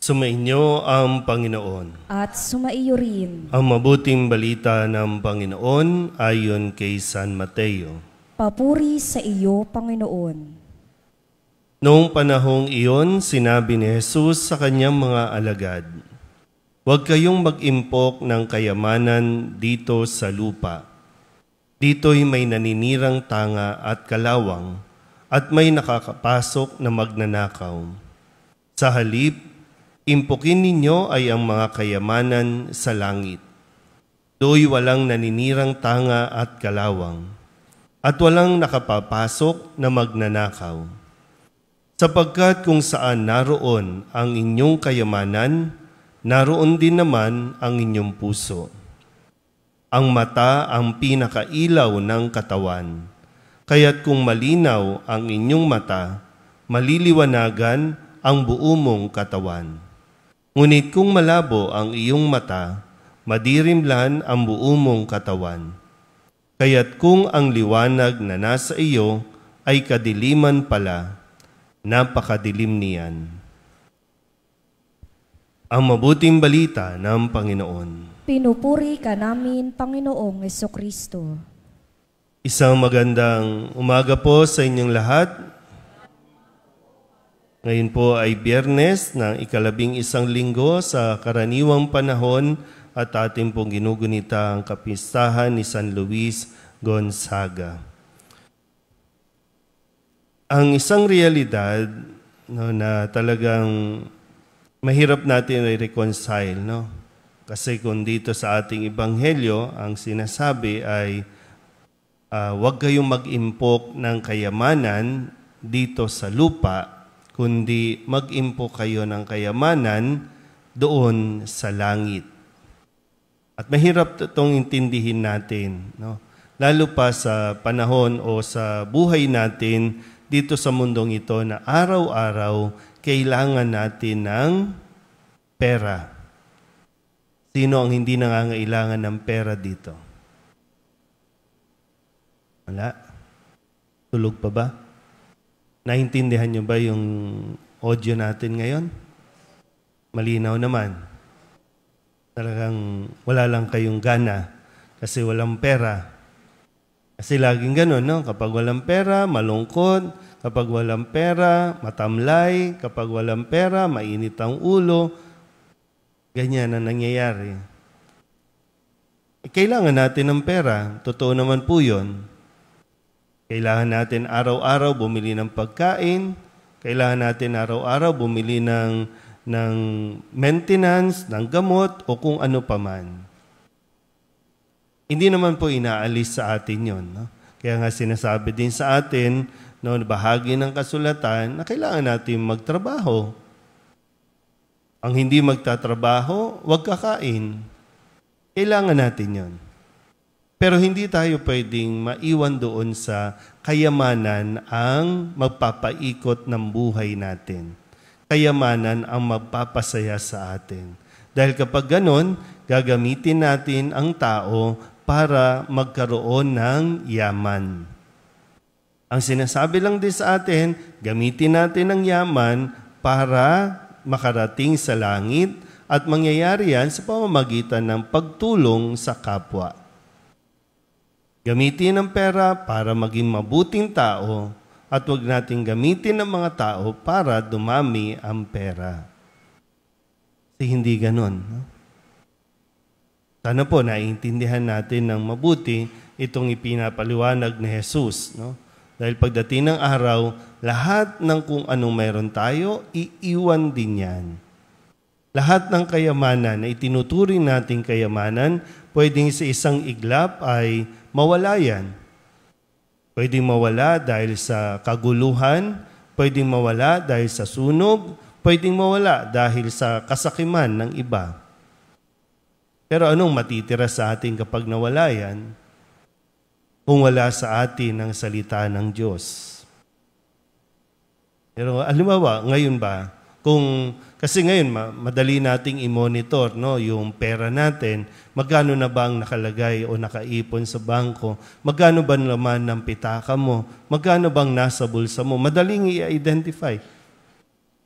Sumainyo ang Panginoon. At sumaiyo rin. Ang mabuting balita ng Panginoon ayon kay San Mateo. Papuri sa iyo, Panginoon. Noong panahong iyon, sinabi ni Jesus sa kanyang mga alagad, "Huwag kayong mag-impok ng kayamanan dito sa lupa. Dito'y may naninirang tanga at kalawang, at may nakakapasok na magnanakaw. Sa halip, impukin ninyo ay ang mga kayamanan sa langit. Do'y walang naninirang tanga at kalawang, at walang nakapapasok na magnanakaw. Sapagkat kung saan naroon ang inyong kayamanan, naroon din naman ang inyong puso. Ang mata ang pinakailaw ng katawan, kaya't kung malinaw ang inyong mata, maliliwanagan ang buo mong katawan. Ngunit kung malabo ang iyong mata, madirimlan ang buo mong katawan. Kaya't kung ang liwanag na nasa iyo ay kadiliman pala, napakadilim niyan." Ang mabuting balita ng Panginoon. Pinupuri ka namin, Panginoong Jesucristo. Isang magandang umaga po sa inyong lahat. Ngayon po ay Biyernes ng ika-11 linggo sa karaniwang panahon at ating pong ginugunita ang kapistahan ni San Luis Gonzaga. Ang isang realidad na talagang mahirap natin i-reconcile, no? Kasi kung dito sa ating ebanghelyo, ang sinasabi ay huwag kayong mag-impok ng kayamanan dito sa lupa, kundi mag-impok kayo ng kayamanan doon sa langit. At mahirap itong intindihin natin, no? Lalo pa sa panahon o sa buhay natin dito sa mundong ito na araw-araw kailangan natin ng pera. Sino ang hindi nangangailangan ng pera dito? Wala? Tulog pa ba? Naintindihan niyo ba yung audio natin ngayon? Malinaw naman. Talagang wala lang kayong gana kasi walang pera. Kasi laging ganun, no? Kapag walang pera, malungkot. Kapag walang pera, matamlay. Kapag walang pera, mainit ang ulo. Ganyan ang nangyayari. Kailangan natin ng pera. Totoo naman po yun. Kailangan natin araw-araw bumili ng pagkain. Kailangan natin araw-araw bumili ng maintenance, ng gamot, o kung ano paman. Hindi naman po inaalis sa atin yun, no? Kaya nga sinasabi din sa atin, no, bahagi ng kasulatan na kailangan natin magtrabaho. Ang hindi magtatrabaho, huwag kakain. Kailangan natin yun. Pero hindi tayo pwedeng maiwan doon sa kayamanan ang magpapaikot ng buhay natin. Kayamanan ang magpapasaya sa atin. Dahil kapag ganon, gagamitin natin ang tao para magkaroon ng yaman. Ang sinasabi lang din sa atin, gamitin natin ang yaman para makarating sa langit at mangyayari yan sa pamamagitan ng pagtulong sa kapwa. Gamitin ang pera para maging mabuting tao at huwag natin gamitin ang mga tao para dumami ang pera. Kasi hindi ganon, no? Sana po naiintindihan natin ng mabuti itong ipinapaliwanag ni Jesus, no? Dahil pagdating ng araw, lahat ng kung anong mayroon tayo, iiwan din yan. Lahat ng kayamanan na itinuturing nating kayamanan, pwedeng sa isang iglap ay mawala yan. Pwedeng mawala dahil sa kaguluhan, pwedeng mawala dahil sa sunog, pwedeng mawala dahil sa kasakiman ng iba. Pero anong matitira sa atin kapag nawala yan? Kung wala sa atin ang salita ng Diyos. Pero halimbawa, ngayon ba, kasi ngayon madali nating i-monitor, no, yung pera natin, magkano na ba ang nakalagay o nakaipon sa bangko, magkano ba naman ng pitaka mo, magkano bang nasa bulsa mo, madaling i-identify.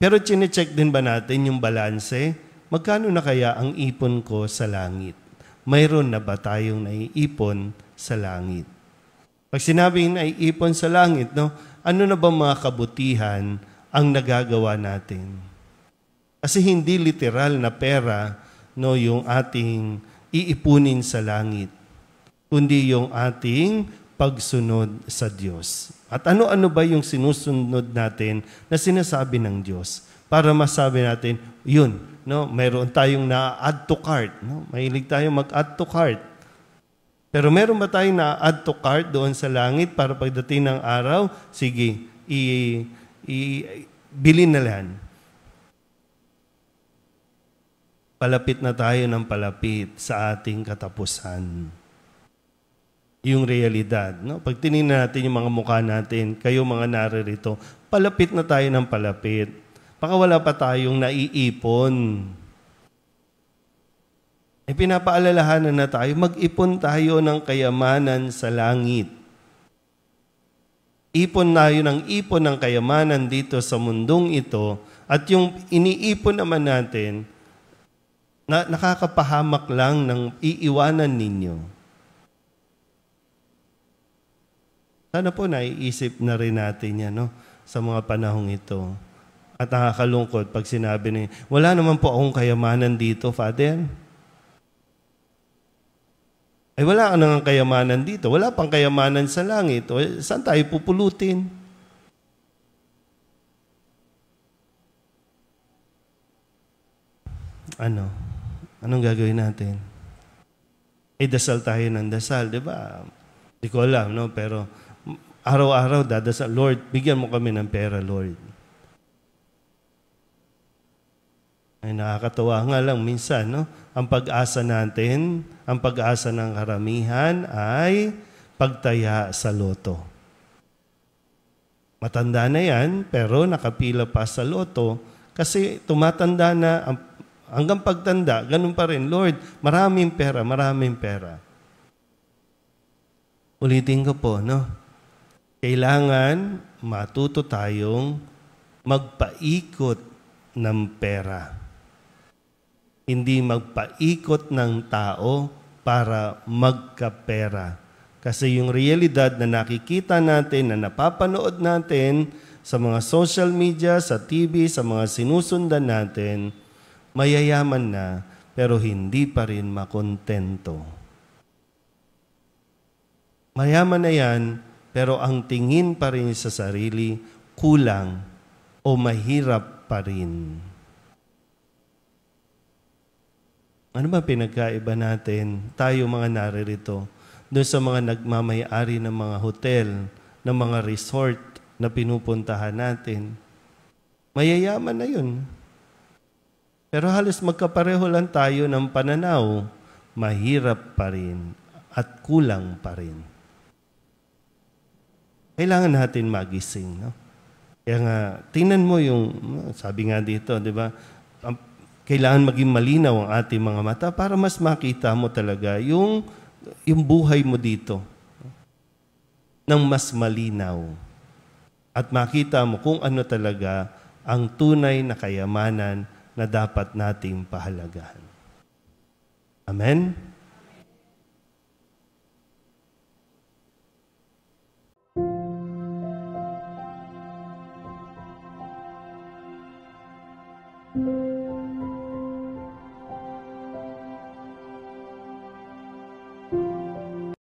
Pero chinecheck din ba natin yung balanse? Magkano na kaya ang ipon ko sa langit? Mayroon na ba tayong naiipon sa langit? Pag sinabing naiipon sa langit, no, ano na ba mga kabutihan ang nagagawa natin? Kasi hindi literal na pera, no, yung ating iipunin sa langit, kundi yung ating pagsunod sa Diyos. At ano-ano ba yung sinusunod natin na sinasabi ng Diyos para masabi natin, yun, no, mayroon tayong na-add to cart. No? Mahilig tayong mag-add to cart. Pero meron ba tayong na-add to cart doon sa langit para pagdating ng araw, sige, bilhin na lang. Palapit na tayo ng palapit sa ating katapusan. Yung realidad. No? Pag tinignan natin yung mga mukha natin, kayo mga naririto, palapit na tayo ng palapit. Baka wala pa tayong naiipon. Pinapaalalahanan na tayo, mag-ipon tayo ng kayamanan sa langit. Ipon tayo ng ipon ng kayamanan dito sa mundong ito, at yung iniipon naman natin, nakakapahamak lang ng iiwanan ninyo. Sana po naiisip na rin natin yan, no? Sa mga panahong ito. At nakakalungkot pag sinabi niya, wala naman po akong kayamanan dito, Father. Ay wala ka nang kayamanan dito. Wala pang kayamanan sa langit. O, saan tayo pupulutin? Anong gagawin natin? Dasal tayo ng dasal, di ba? Di ko alam, no? Pero araw-araw dadasal, Lord, bigyan mo kami ng pera, Lord. Ay nakakatawa nga lang minsan, no? Ang pag-asa natin, ang pag-asa ng karamihan ay pagtaya sa loto. Matanda na yan, pero nakapila pa sa loto kasi tumatanda na, hanggang pagtanda, ganun pa rin, Lord, maraming pera, maraming pera. Ulitin ko po, no? Kailangan matuto tayong magpaikot ng pera. Hindi magpaikot ng tao para magkapera. Kasi yung realidad na nakikita natin, na napapanood natin sa mga social media, sa TV, sa mga sinusundan natin, mayayaman na pero hindi pa rin makontento. Mayaman na yan, pero ang tingin pa rin sa sarili, kulang o mahirap pa rin. Ano ba pinagkaiba natin, tayo mga naririto, doon sa mga nagmamayari ng mga hotel, ng mga resort na pinupuntahan natin? Mayayaman na yun. Pero halos magkapareho lang tayo ng pananaw, mahirap pa rin at kulang pa rin. Kailangan natin magising, no? Kaya nga, tingnan mo yung, sabi nga dito, di ba? Kailangan maging malinaw ang ating mga mata para mas makita mo talaga yung buhay mo dito ng mas malinaw. At makita mo kung ano talaga ang tunay na kayamanan na dapat nating pahalagahan. Amen? Thank you.